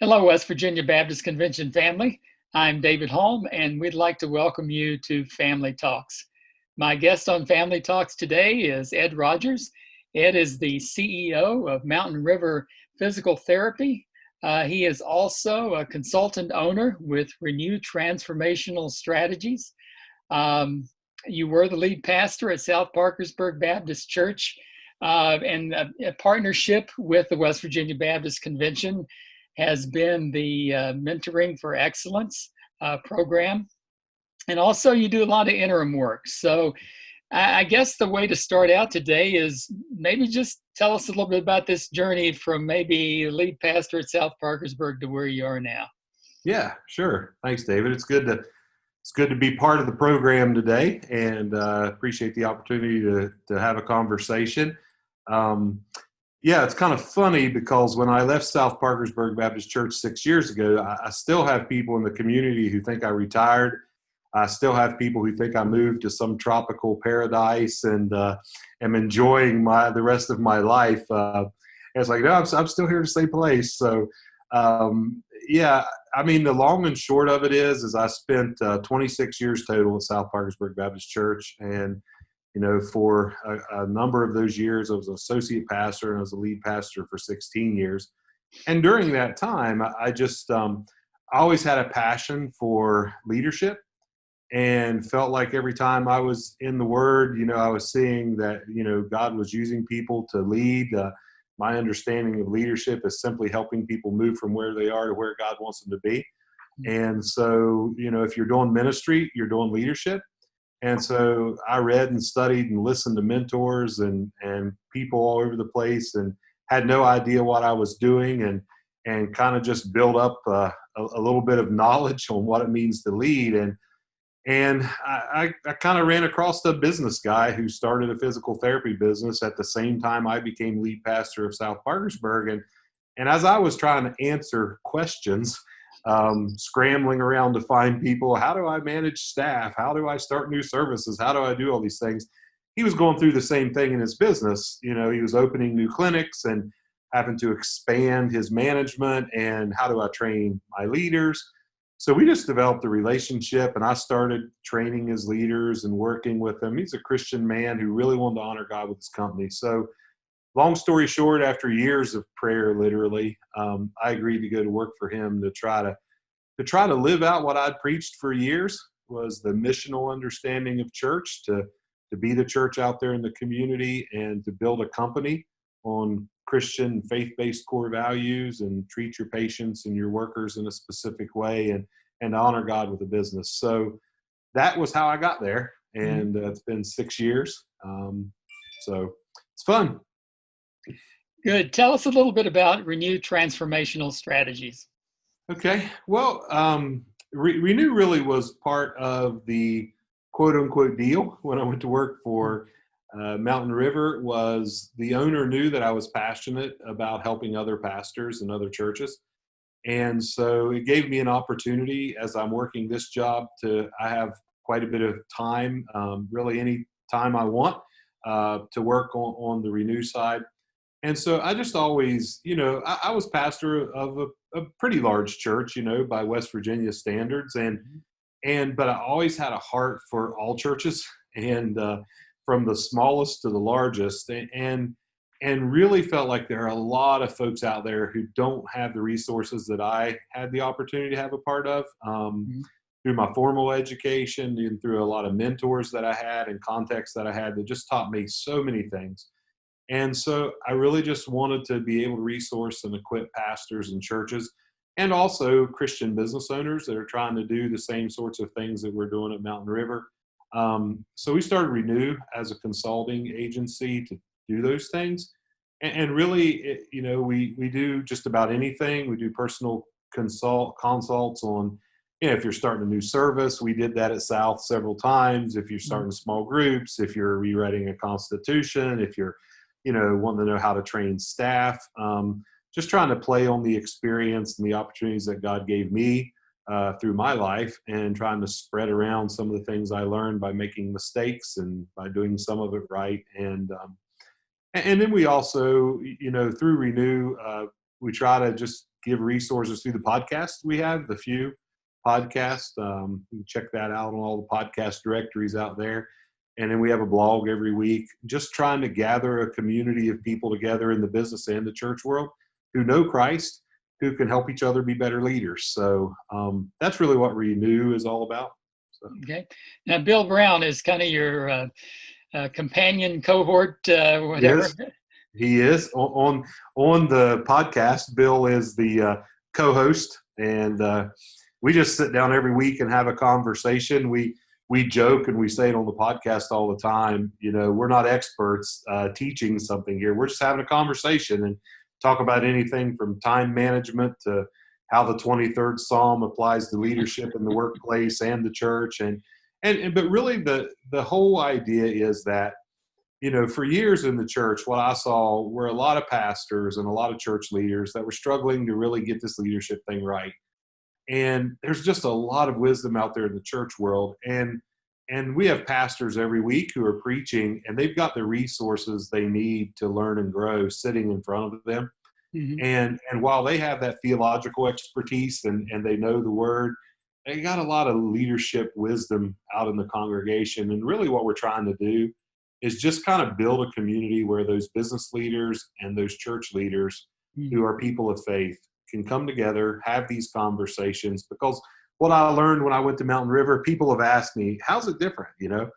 Hello, West Virginia Baptist Convention family. I'm David Holm, and we'd like to welcome you to Family Talks. My guest on Family Talks today is Ed Rogers. Ed is the CEO of Mountain River Physical Therapy. He is also a consultant owner with Renew Transformational Strategies. Um, you were the lead pastor at South Parkersburg Baptist Church, and a partnership with the West Virginia Baptist Convention has been the Mentoring for Excellence program. And also, you do a lot of interim work. So, I guess the way to start out today is maybe just tell us a little bit about this journey from maybe lead pastor at South Parkersburg to where you are now. Yeah, sure. Thanks, David. It's good to be part of the program today, and appreciate the opportunity to have a conversation. Um, yeah, it's kind of funny because when I left South Parkersburg Baptist Church 6 years ago, I still have people in the community who think I retired. I still have people who think I moved to some tropical paradise and am enjoying the rest of my life. And it's like, no, I'm still here to stay place. So, yeah, I mean, the long and short of it is I spent 26 years total at South Parkersburg Baptist Church. And, for a number of those years, I was an associate pastor and I was a lead pastor for 16 years. And during that time, I always had a passion for leadership and felt like every time I was in the Word, I was seeing that, God was using people to lead. My understanding of leadership is simply helping people move from where they are to where God wants them to be. And so, if you're doing ministry, you're doing leadership. And so I read and studied and listened to mentors and people all over the place and had no idea what I was doing and kind of just built up a little bit of knowledge on what it means to lead. And I kind of ran across a business guy who started a physical therapy business at the same time I became lead pastor of South Parkersburg. And as I was trying to answer questions, scrambling around to find people, how do I manage staff? How do I start new services? How do I do all these things? He was going through the same thing in his business. He was opening new clinics and having to expand his management and how do I train my leaders? So we just developed a relationship and I started training his leaders and working with him. He's a Christian man who really wanted to honor God with his company. So long story short, after years of prayer, literally, I agreed to go to work for him to try to live out what I'd preached for years, was the missional understanding of church, to be the church out there in the community and to build a company on Christian faith-based core values and treat your patients and your workers in a specific way and honor God with the business. So that was how I got there. And it's been 6 years. So it's fun. Good. Tell us a little bit about Renew Transformational Strategies. Okay. Well, Renew really was part of the quote unquote deal when I went to work for Mountain River. Was the owner knew that I was passionate about helping other pastors and other churches. And so it gave me an opportunity as I'm working this job I have quite a bit of time, really any time I want to work on the Renew side. And so I just always, I was pastor of a pretty large church, by West Virginia standards. But I always had a heart for all churches and from the smallest to the largest and really felt like there are a lot of folks out there who don't have the resources that I had the opportunity to have a part of through my formal education and through a lot of mentors that I had and contexts that I had that just taught me so many things. And so I really just wanted to be able to resource and equip pastors and churches and also Christian business owners that are trying to do the same sorts of things that we're doing at Mountain River. So we started Renew as a consulting agency to do those things. And really, we do just about anything. We do personal consults on, if you're starting a new service. We did that at South several times. If you're starting small groups, if you're rewriting a constitution, if you're wanting to know how to train staff, just trying to play on the experience and the opportunities that God gave me through my life and trying to spread around some of the things I learned by making mistakes and by doing some of it right. And then we also, through Renew, we try to just give resources through the podcast we have, the Few podcast. You can check that out on all the podcast directories out there. And then we have a blog every week, just trying to gather a community of people together in the business and the church world who know Christ, who can help each other be better leaders. So that's really what Renew is all about. So. Okay. Now, Bill Brown is kind of your companion cohort, whatever. He is on the podcast. Bill is the co-host, and we just sit down every week and have a conversation. We joke and we say it on the podcast all the time. You know, we're not experts teaching something here. We're just having a conversation and talk about anything from time management to how the 23rd Psalm applies to leadership in the workplace and the church. But really the whole idea is that, you know, for years in the church, what I saw were a lot of pastors and a lot of church leaders that were struggling to really get this leadership thing right. And there's just a lot of wisdom out there in the church world. And we have pastors every week who are preaching, and they've got the resources they need to learn and grow sitting in front of them. Mm-hmm. And while they have that theological expertise and they know the word, they got a lot of leadership wisdom out in the congregation. And really what we're trying to do is just kind of build a community where those business leaders and those church leaders who are people of faith can come together, have these conversations. Because what I learned when I went to Mountain River, people have asked me, how's it different? You know,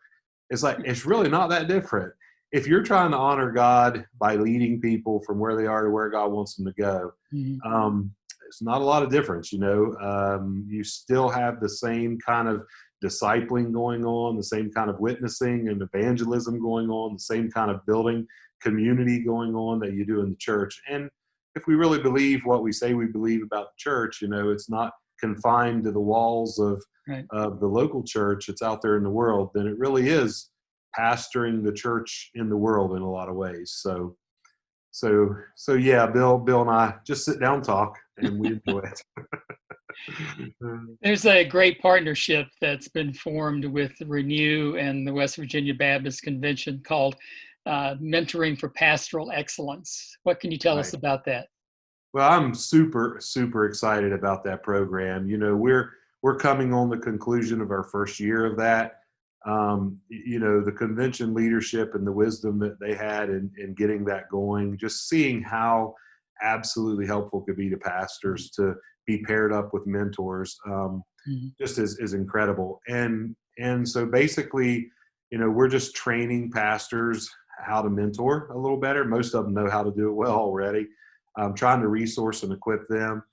it's like, it's really not that different. If you're trying to honor God by leading people from where they are to where God wants them to go, it's not a lot of difference. You know, you still have the same kind of discipling going on, the same kind of witnessing and evangelism going on, the same kind of building community going on that you do in the church. And if we really believe what we say we believe about the church, you know, it's not confined to the walls of the local church, it's out there in the world, then it really is pastoring the church in the world in a lot of ways. So yeah, Bill and I just sit down and talk, and we enjoy it. There's a great partnership that's been formed with Renew and the West Virginia Baptist Convention called Mentoring for Pastoral Excellence. What can you tell us about that? Well, I'm super, super excited about that program. You know, we're coming on the conclusion of our first year of that. You know, the convention leadership and the wisdom that they had in getting that going, just seeing how absolutely helpful it could be to pastors to be paired up with mentors, just is incredible. And so basically, you know, we're just training pastors how to mentor a little better. Most of them know how to do it well already. Trying to resource and equip them,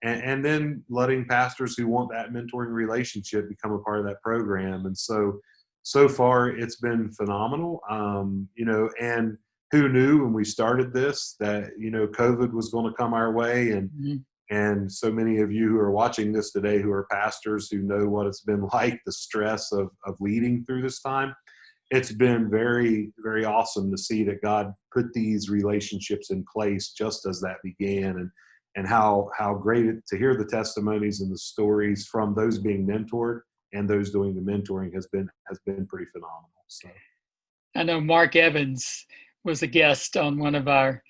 and then letting pastors who want that mentoring relationship become a part of that program. And so far it's been phenomenal. You know, and who knew when we started this that, you know, COVID was going to come our way, and so many of you who are watching this today who are pastors who know what it's been like, the stress of leading through this time. It's been very, very awesome to see that God put these relationships in place just as that began, and how great to hear the testimonies and the stories from those being mentored and those doing the mentoring has been pretty phenomenal. So I know Mark Evans was a guest on one of our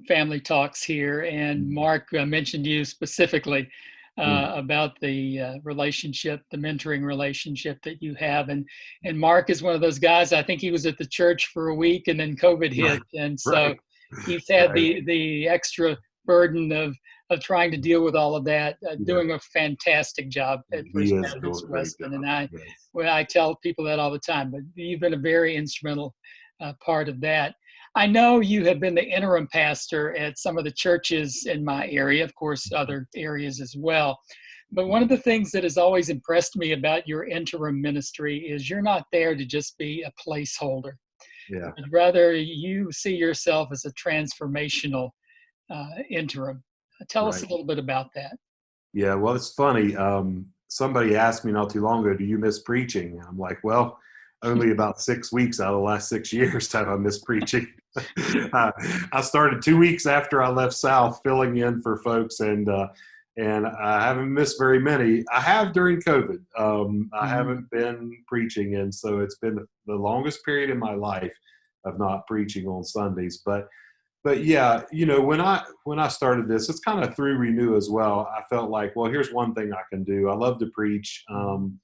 family talks here, and Mark mentioned you specifically about the relationship, the mentoring relationship that you have. And Mark is one of those guys, I think he was at the church for a week and then COVID hit. And so he's had the extra burden of trying to deal with all of that, doing a fantastic job at First Baptist Weston. And I tell people that all the time, but you've been a very instrumental part of that. I know you have been the interim pastor at some of the churches in my area, of course, other areas as well. But one of the things that has always impressed me about your interim ministry is you're not there to just be a placeholder. Yeah. But rather, you see yourself as a transformational interim. Tell us a little bit about that. Yeah, well, it's funny. Somebody asked me not too long ago, do you miss preaching? I'm like, well, only about 6 weeks out of the last 6 years have I missed preaching. I started 2 weeks after I left South filling in for folks, and I haven't missed very many. I have during COVID. I haven't been preaching, and so it's been the longest period in my life of not preaching on Sundays. But but yeah, when I started this, it's kind of through Renew as well. I felt like, well, here's one thing I can do. I love to preach, and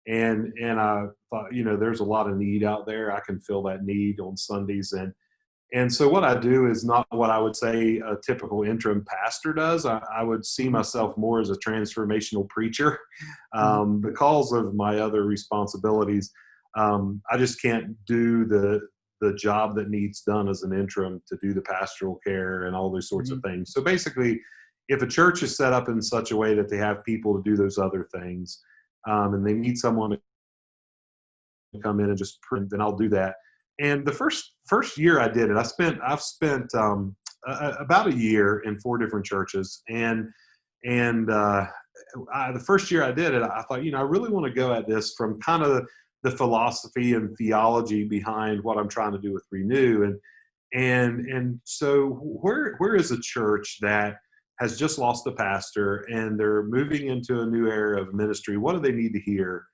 I thought, there's a lot of need out there. I can fill that need on Sundays, and so what I do is not what I would say a typical interim pastor does. I would see myself more as a transformational preacher because of my other responsibilities. I just can't do the job that needs done as an interim to do the pastoral care and all those sorts of things. So basically, if a church is set up in such a way that they have people to do those other things, and they need someone to come in and just print, then I'll do that. And the first year I did it, I've spent about a year in 4 different churches, and the first year I did it, I thought, I really want to go at this from kind of the philosophy and theology behind what I'm trying to do with Renew, and so where is a church that has just lost a pastor and they're moving into a new era of ministry? What do they need to hear?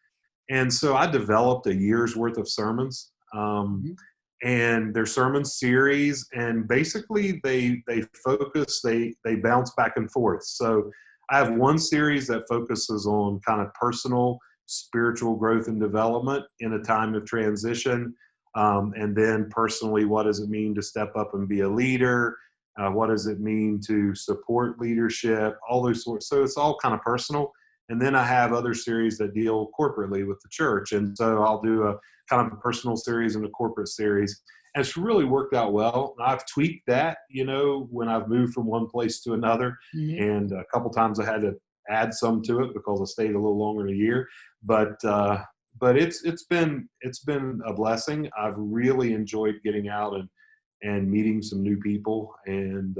And so I developed a year's worth of sermons, and their sermon series, and basically they focus, they bounce back and forth. So I have one series that focuses on kind of personal spiritual growth and development in a time of transition, and then personally, what does it mean to step up and be a leader? What does it mean to support leadership? All those sorts. So it's all kind of personal. And then I have other series that deal corporately with the church. And so I'll do a kind of a personal series and a corporate series. And it's really worked out well. I've tweaked that, when I've moved from one place to another. And a couple times I had to add some to it because I stayed a little longer than a year. But it's been a blessing. I've really enjoyed getting out and meeting some new people, and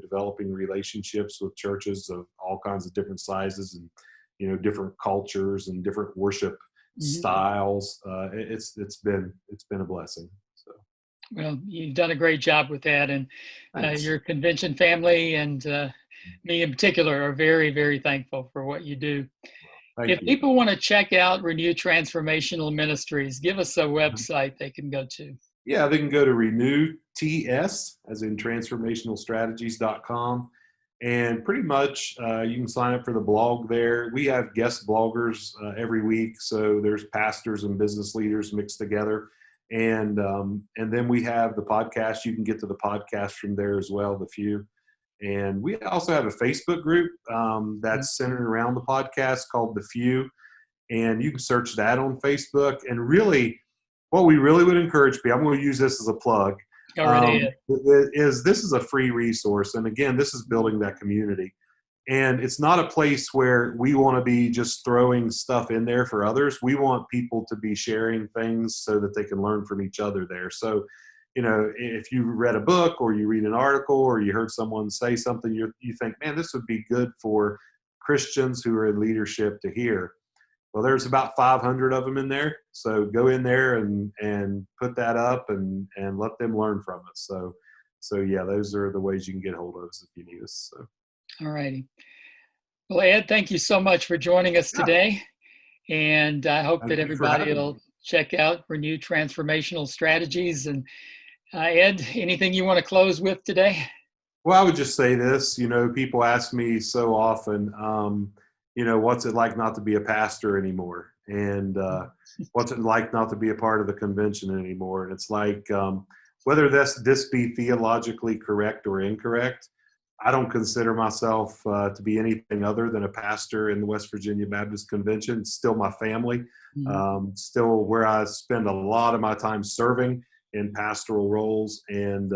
developing relationships with churches of all kinds of different sizes, and different cultures and different worship styles. It's been a blessing. So, well, you've done a great job with that, and your convention family and me in particular are very, very thankful for what you do. If people want to check out Renew Transformational Ministries, give us a website they can go to. Yeah, they can go to RenewTS, as in transformationalstrategies.com. And pretty much you can sign up for the blog there. We have guest bloggers every week. So there's pastors and business leaders mixed together. And then we have the podcast. You can get to the podcast from there as well, The Few. And we also have a Facebook group that's centered around the podcast called The Few. And you can search that on Facebook. And really, what we really would encourage people, I'm going to use this as a plug, this is a free resource. And again, this is building that community. And it's not a place where we want to be just throwing stuff in there for others. We want people to be sharing things so that they can learn from each other there. So, if you read a book or you read an article or you heard someone say something, you think, man, this would be good for Christians who are in leadership to hear. Well, there's about 500 of them in there. So go in there and put that up and let them learn from it. So yeah, those are the ways you can get hold of us if you need us. So. All righty. Well, Ed, thank you so much for joining us today. And I hope that everybody will check out Renew Transformational Strategies. And Ed, anything you want to close with today? Well, I would just say this, people ask me so often, what's it like not to be a pastor anymore? And what's it like not to be a part of the convention anymore? And it's like, whether this be theologically correct or incorrect, I don't consider myself to be anything other than a pastor in the West Virginia Baptist Convention. It's still my family, still where I spend a lot of my time serving in pastoral roles. And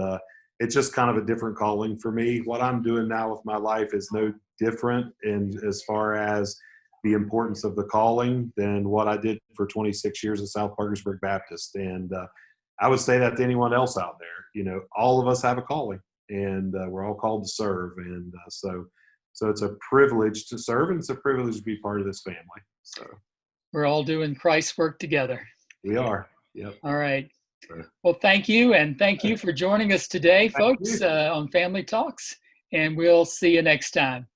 it's just kind of a different calling for me. What I'm doing now with my life is no different in as far as the importance of the calling than what I did for 26 years at South Parkersburg Baptist. And I would say that to anyone else out there, all of us have a calling, and we're all called to serve. And so it's a privilege to serve, and it's a privilege to be part of this family. So we're all doing Christ's work together. We are. Yep. All right. Well, thank you. And thank you for joining us today, folks, on Family Talks. And we'll see you next time.